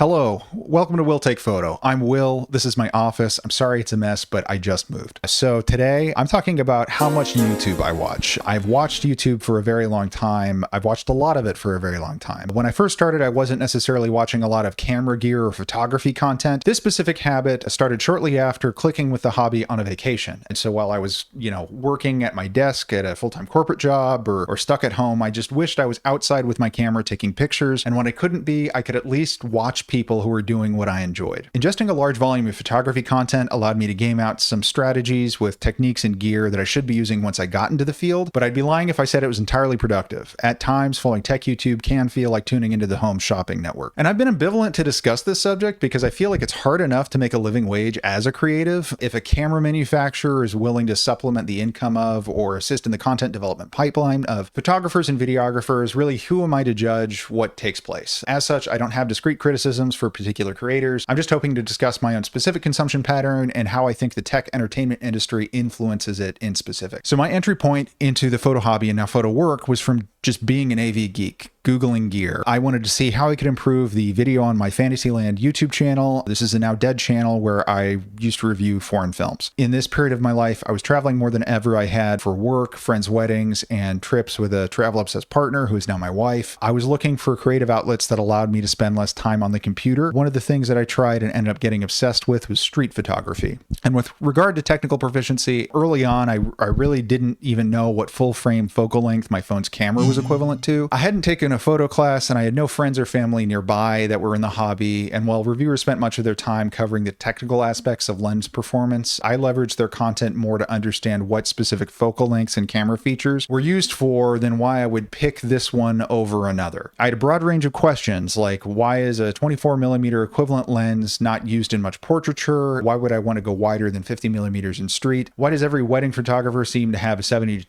Hello, welcome to Will Take Photo. I'm Will, this is my office. I'm sorry it's a mess, but I just moved. So today I'm talking about how much YouTube I watch. I've watched YouTube for a very long time. I've watched a lot of it for a very long time. When I first started, I wasn't necessarily watching a lot of camera gear or photography content. This specific habit started shortly after clicking with the hobby on a vacation. And so while I was, working at my desk at a full-time corporate job or stuck at home, I just wished I was outside with my camera taking pictures. And when I couldn't be, I could at least watch people who were doing what I enjoyed. Ingesting a large volume of photography content allowed me to game out some strategies with techniques and gear that I should be using once I got into the field, but I'd be lying if I said it was entirely productive. At times, following tech YouTube can feel like tuning into the home shopping network. And I've been ambivalent to discuss this subject because I feel like it's hard enough to make a living wage as a creative. If a camera manufacturer is willing to supplement the income of or assist in the content development pipeline of photographers and videographers, really, who am I to judge what takes place? As such, I don't have discrete criticisms for particular creators. I'm just hoping to discuss my own specific consumption pattern and how I think the tech entertainment industry influences it in specific. So my entry point into the photo hobby and now photo work was from just being an AV geek, Googling gear. I wanted to see how I could improve the video on my Fantasyland YouTube channel. This is a now dead channel where I used to review foreign films. In this period of my life, I was traveling more than ever I had for work, friends' weddings, and trips with a travel-obsessed partner who is now my wife. I was looking for creative outlets that allowed me to spend less time on the computer. One of the things that I tried and ended up getting obsessed with was street photography. And with regard to technical proficiency, early on, I really didn't even know what full-frame focal length my phone's camera was equivalent to. I hadn't taken a photo class and I had no friends or family nearby that were in the hobby. And while reviewers spent much of their time covering the technical aspects of lens performance, I leveraged their content more to understand what specific focal lengths and camera features were used for than why I would pick this one over another. I had a broad range of questions like, why is a 24mm equivalent lens not used in much portraiture? Why would I want to go wider than 50mm in street? Why does every wedding photographer seem to have a 70-200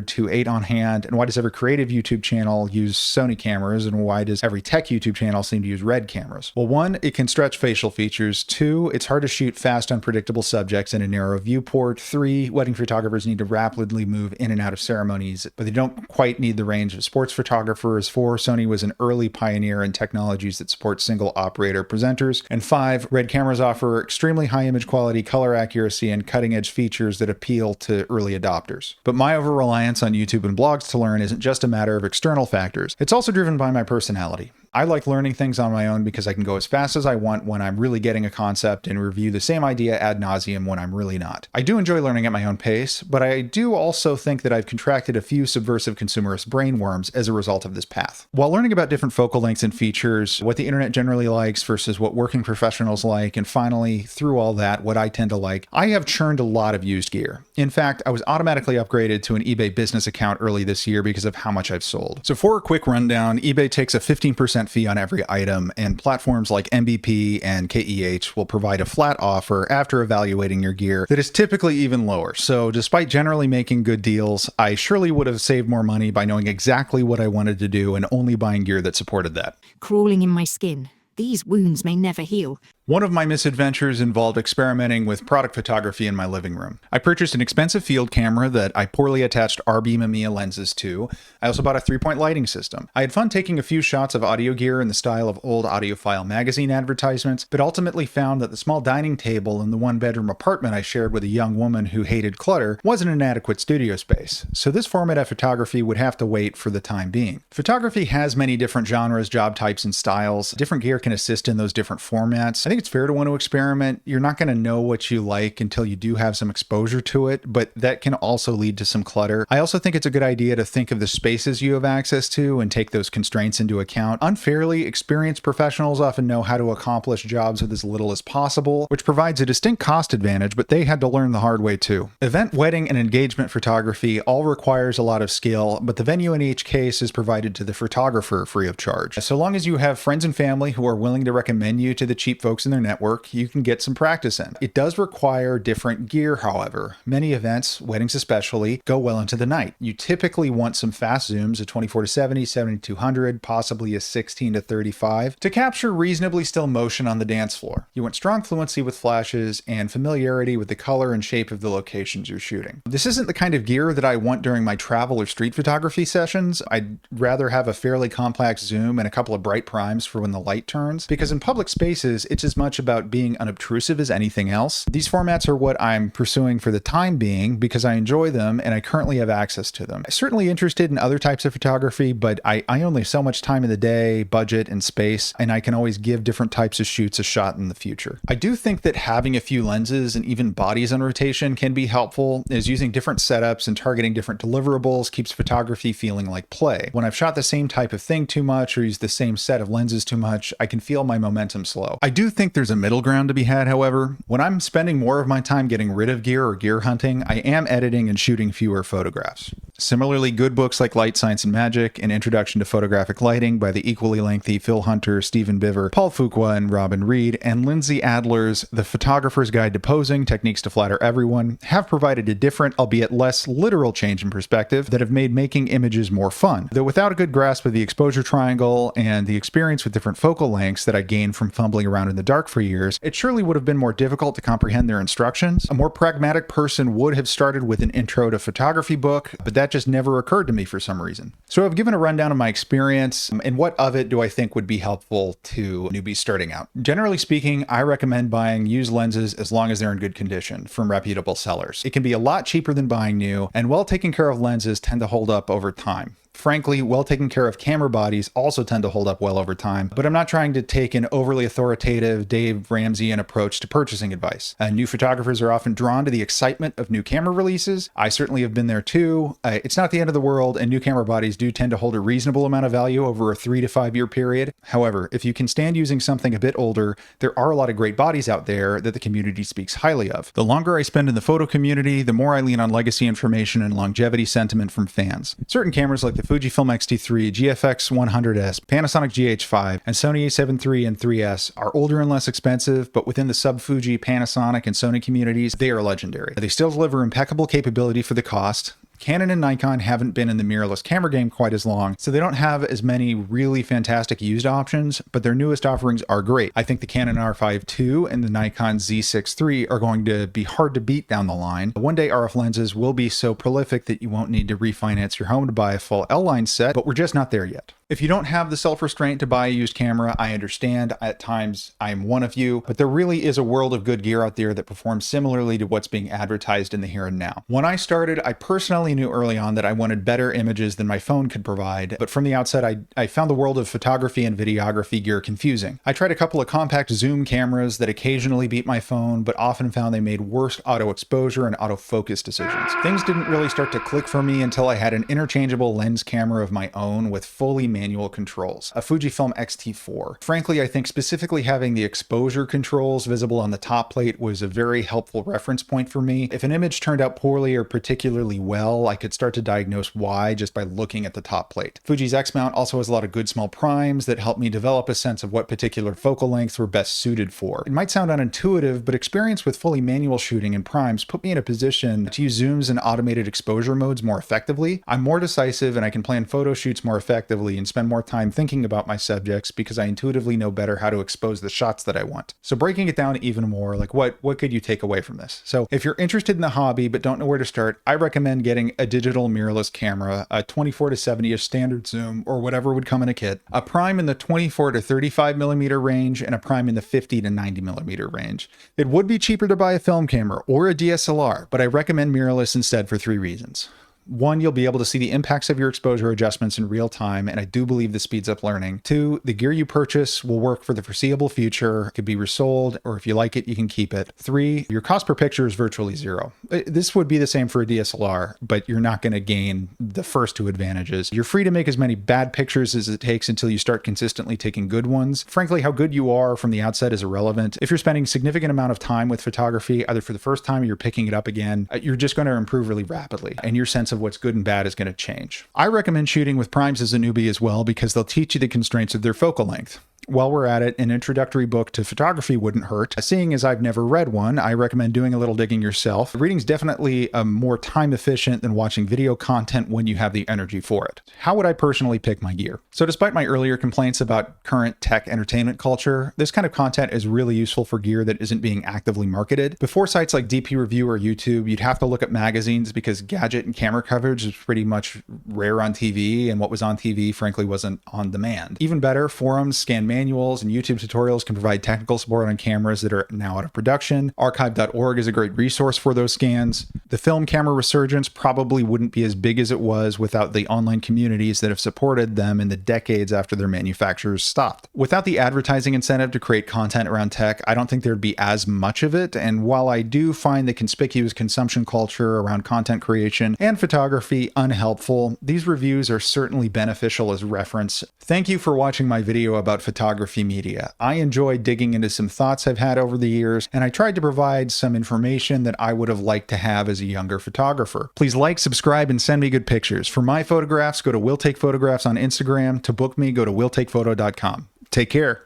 2.8 on hand? And why does every creative YouTube channel use Sony cameras, and why does every tech YouTube channel seem to use Red cameras? Well, one, it can stretch facial features. Two, it's hard to shoot fast, unpredictable subjects in a narrow viewport. Three, wedding photographers need to rapidly move in and out of ceremonies, but they don't quite need the range of sports photographers. Four, Sony was an early pioneer in technologies that support single operator presenters. And five, Red cameras offer extremely high image quality, color accuracy, and cutting edge features that appeal to early adopters. But my over-reliance on YouTube and blogs to learn isn't just a matter of external factors. It's also driven by my personality. I like learning things on my own because I can go as fast as I want when I'm really getting a concept and review the same idea ad nauseum when I'm really not. I do enjoy learning at my own pace, but I do also think that I've contracted a few subversive consumerist brainworms as a result of this path. While learning about different focal lengths and features, what the internet generally likes versus what working professionals like, and finally, through all that, what I tend to like, I have churned a lot of used gear. In fact, I was automatically upgraded to an eBay business account early this year because of how much I've sold. So for a quick rundown, eBay takes a 15% fee on every item, and platforms like MBP and KEH will provide a flat offer after evaluating your gear that is typically even lower. So despite generally making good deals, I surely would have saved more money by knowing exactly what I wanted to do and only buying gear that supported that. Crawling in my skin. These wounds may never heal. One of my misadventures involved experimenting with product photography in my living room. I purchased an expensive field camera that I poorly attached R-beam Mamiya lenses to. I also bought a 3-point lighting system. I had fun taking a few shots of audio gear in the style of old audiophile magazine advertisements, but ultimately found that the small dining table in the one-bedroom apartment I shared with a young woman who hated clutter wasn't an adequate studio space. So this format of photography would have to wait for the time being. Photography has many different genres, job types, and styles. Different gear can assist in those different formats. I think it's fair to want to experiment. You're not going to know what you like until you do have some exposure to it, but that can also lead to some clutter. I also think it's a good idea to think of the spaces you have access to and take those constraints into account. Unfairly, experienced professionals often know how to accomplish jobs with as little as possible, which provides a distinct cost advantage, but they had to learn the hard way too. Event, wedding, and engagement photography all requires a lot of skill, but the venue in each case is provided to the photographer free of charge. So long as you have friends and family who are willing to recommend you to the cheap folks folks in their network you can get some practice in. It does require different gear, however. Many events, weddings especially, go well into the night. You typically want some fast zooms, a 24-70, 70-200, possibly a 16-35, to capture reasonably still motion on the dance floor. You want strong fluency with flashes and familiarity with the color and shape of the locations you're shooting. This isn't the kind of gear that I want during my travel or street photography sessions. I'd rather have a fairly compact zoom and a couple of bright primes for when the light turns, because in public spaces, it's as much about being unobtrusive as anything else. These formats are what I'm pursuing for the time being because I enjoy them and I currently have access to them. I'm certainly interested in other types of photography, but I only have so much time in the day, budget, and space, and I can always give different types of shoots a shot in the future. I do think that having a few lenses and even bodies on rotation can be helpful, as using different setups and targeting different deliverables keeps photography feeling like play. When I've shot the same type of thing too much or used the same set of lenses too much, I can feel my momentum slow. I do think there's a middle ground to be had, however. When I'm spending more of my time getting rid of gear or gear hunting, I am editing and shooting fewer photographs. Similarly, good books like Light, Science, and Magic, An Introduction to Photographic Lighting by the equally lengthy Phil Hunter, Stephen Biver, Paul Fuqua, and Robin Reed, and Lindsay Adler's The Photographer's Guide to Posing, Techniques to Flatter Everyone, have provided a different, albeit less literal change in perspective that have made making images more fun. Though without a good grasp of the exposure triangle and the experience with different focal lengths that I gained from fumbling around in the dark for years, it surely would have been more difficult to comprehend their instructions. A more pragmatic person would have started with an intro to photography book, but that just never occurred to me for some reason. So I've given a rundown of my experience and what of it do I think would be helpful to newbies starting out. Generally speaking, I recommend buying used lenses as long as they're in good condition from reputable sellers. It can be a lot cheaper than buying new, and well taken care of lenses tend to hold up over time. Frankly, well taken care of camera bodies also tend to hold up well over time, but I'm not trying to take an overly authoritative Dave Ramseyan approach to purchasing advice. New photographers are often drawn to the excitement of new camera releases. I certainly have been there too. It's not the end of the world, and new camera bodies do tend to hold a reasonable amount of value over a 3 to 5 year period. However, if you can stand using something a bit older, there are a lot of great bodies out there that the community speaks highly of. The longer I spend in the photo community, the more I lean on legacy information and longevity sentiment from fans. Certain cameras like the Fujifilm X-T3, GFX 100S, Panasonic GH5, and Sony a7 III and 3S are older and less expensive, but within the sub-Fuji, Panasonic, and Sony communities, they are legendary. They still deliver impeccable capability for the cost. Canon and Nikon haven't been in the mirrorless camera game quite as long, so they don't have as many really fantastic used options, but their newest offerings are great. I think the Canon R5 II and the Nikon Z6 III are going to be hard to beat down the line. One day RF lenses will be so prolific that you won't need to refinance your home to buy a full L-line set, but we're just not there yet. If you don't have the self-restraint to buy a used camera, I understand. At times, I am one of you, but there really is a world of good gear out there that performs similarly to what's being advertised in the here and now. When I started, I personally knew early on that I wanted better images than my phone could provide, but from the outset, I found the world of photography and videography gear confusing. I tried a couple of compact zoom cameras that occasionally beat my phone, but often found they made worse auto exposure and autofocus decisions. Things didn't really start to click for me until I had an interchangeable lens camera of my own with fully manual controls, a Fujifilm X-T4. Frankly, I think specifically having the exposure controls visible on the top plate was a very helpful reference point for me. If an image turned out poorly or particularly well, I could start to diagnose why just by looking at the top plate. Fuji's X-mount also has a lot of good small primes that help me develop a sense of what particular focal lengths were best suited for. It might sound unintuitive, but experience with fully manual shooting and primes put me in a position to use zooms and automated exposure modes more effectively. I'm more decisive and I can plan photo shoots more effectively and spend more time thinking about my subjects because I intuitively know better how to expose the shots that I want. So breaking it down even more, like what could you take away from this? So if you're interested in the hobby but don't know where to start, I recommend getting a digital mirrorless camera, a 24 to 70-ish standard zoom, or whatever would come in a kit, a prime in the 24 to 35 millimeter range, and a prime in the 50 to 90 millimeter range. It would be cheaper to buy a film camera or a DSLR, but I recommend mirrorless instead for 3 reasons. One, you'll be able to see the impacts of your exposure adjustments in real time, and I do believe this speeds up learning. 2, the gear you purchase will work for the foreseeable future. It could be resold, or if you like it, you can keep it. 3, your cost per picture is virtually zero. This would be the same for a DSLR, but you're not going to gain the first 2 advantages. You're free to make as many bad pictures as it takes until you start consistently taking good ones. Frankly, how good you are from the outset is irrelevant. If you're spending a significant amount of time with photography, either for the first time or you're picking it up again, you're just going to improve really rapidly, and your sense of what's good and bad is going to change. I recommend shooting with primes as a newbie as well because they'll teach you the constraints of their focal length. While we're at it, an introductory book to photography wouldn't hurt. Seeing as I've never read one, I recommend doing a little digging yourself. Reading's definitely more time efficient than watching video content when you have the energy for it. How would I personally pick my gear? So despite my earlier complaints about current tech entertainment culture, this kind of content is really useful for gear that isn't being actively marketed. Before sites like DP Review or YouTube, you'd have to look at magazines because gadget and camera coverage is pretty much rare on TV, and what was on TV frankly wasn't on demand. Even better, forums, scan manuals, and YouTube tutorials can provide technical support on cameras that are now out of production. Archive.org is a great resource for those scans. The film camera resurgence probably wouldn't be as big as it was without the online communities that have supported them in the decades after their manufacturers stopped. Without the advertising incentive to create content around tech, I don't think there'd be as much of it, and while I do find the conspicuous consumption culture around content creation and photography unhelpful, these reviews are certainly beneficial as reference. Thank you for watching my video about photography media. I enjoyed digging into some thoughts I've had over the years, and I tried to provide some information that I would have liked to have as a younger photographer. Please like, subscribe, and send me good pictures. For my photographs, go to Will Take Photographs on Instagram. To book me, go to willtakephoto.com. Take care.